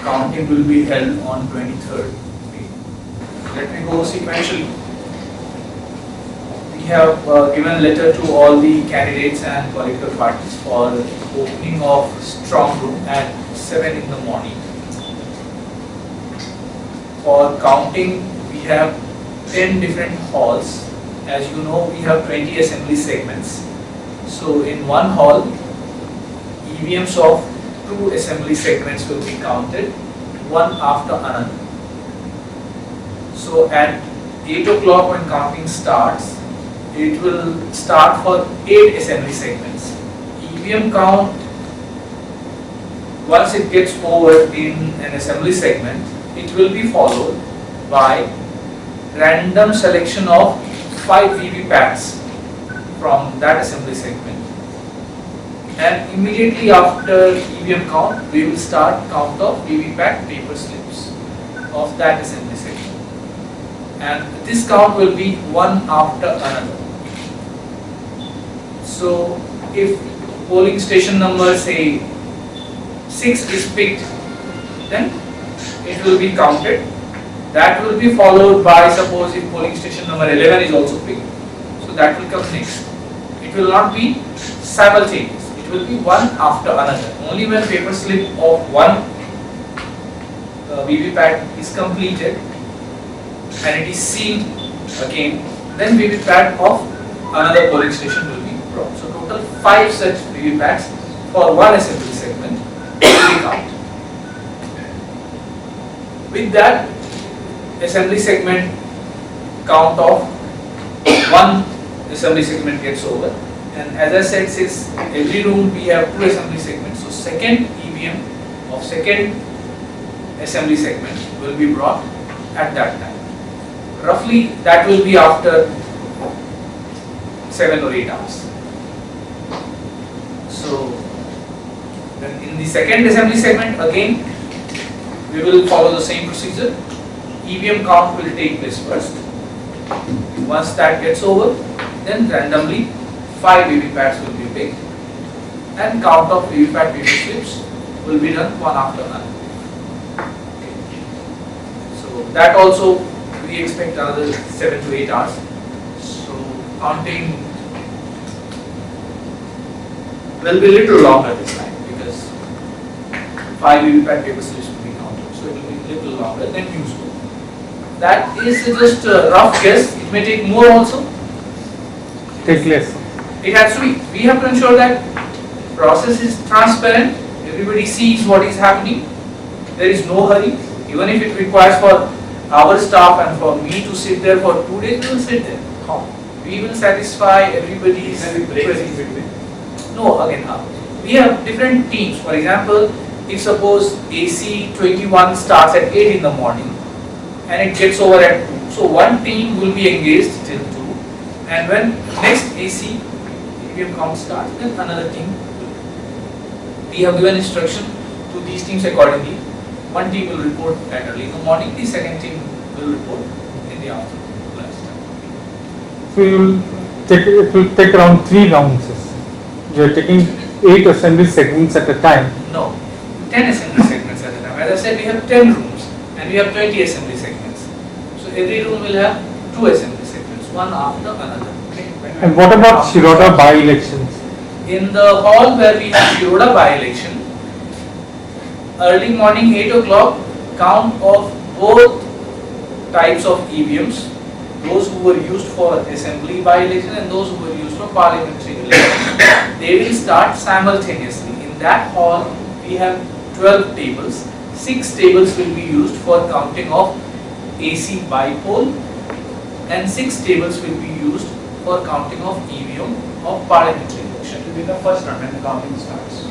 counting will be held on 23rd May. Let me go sequentially. We have given letter to all the candidates and political parties for opening of strong room at 7 in the morning. For counting, we have 10 different halls. As you know, we have 20 assembly segments. So in one hall, EVMs of 2 assembly segments will be counted, one after another. So at 8 o'clock when counting starts, it will start for 8 assembly segments. EVM count, once it gets over in an assembly segment, it will be followed by random selection of 5 VVPATs from that assembly segment. And immediately after EVM count, we will start count of VVPAT paper slips of that assembly segment. And this count will be one after another. So if polling station number say 6 is picked, then it will be counted. That will be followed by, suppose if polling station number 11 is also picked, so that will come next. It will not be simultaneous, it will be one after another. Only when paper slip of one VVPAT is completed and it is sealed again, then VVPAT of another polling station will be brought. So total 5 such VVPATs for one assembly segment will be counted. With that, assembly segment count of one assembly segment gets over, and as I said, since every room we have 2 assembly segments, so second EVM of second assembly segment will be brought at that time. Roughly that will be after 7 or 8 hours. So then in the second assembly segment again we will follow the same procedure. EVM count will take place first. Once that gets over, then randomly 5 VVPATs will be picked and count of VVPAT paper slips will be done one after another. Okay. So that also we expect another 7 to 8 hours. So counting will be little longer this time because 5 VVPAT paper slips will be counted. So it will be little longer than usual. That is just a rough guess. It may take more also. Take less. It has to be. We have to ensure that process is transparent. Everybody sees what is happening. There is no hurry. Even if it requires for our staff and for me to sit there for 2 days, we will sit there. We will satisfy everybody's presence. No, again, we have different teams. For example, if suppose AC 21 starts at 8 in the morning and it gets over at 2, so one team will be engaged till 2, and when next AC EVM count starts, then another team will. We have given instruction to these teams accordingly. One team will report at early in the morning, the second team will report in the afternoon. So it will take around 3 rounds. You are taking 8 assembly segments at a time. No, 10 assembly segments at a time. As I said, we have 10 rooms and we have 20 assembly segments. So every room will have 2 assembly segments, one after another. And what about Shiroda by-elections? In the hall where we have Shiroda by-election, early morning 8 o'clock, count of both types of EVMs, those who were used for assembly by-election and those who were used for parliamentary election, they will start simultaneously. In that hall, we have 12 tables. 6 tables will be used for counting of AC bipole and 6 tables will be used for counting of EVM of parliamentary election. It will be the first round when the counting starts.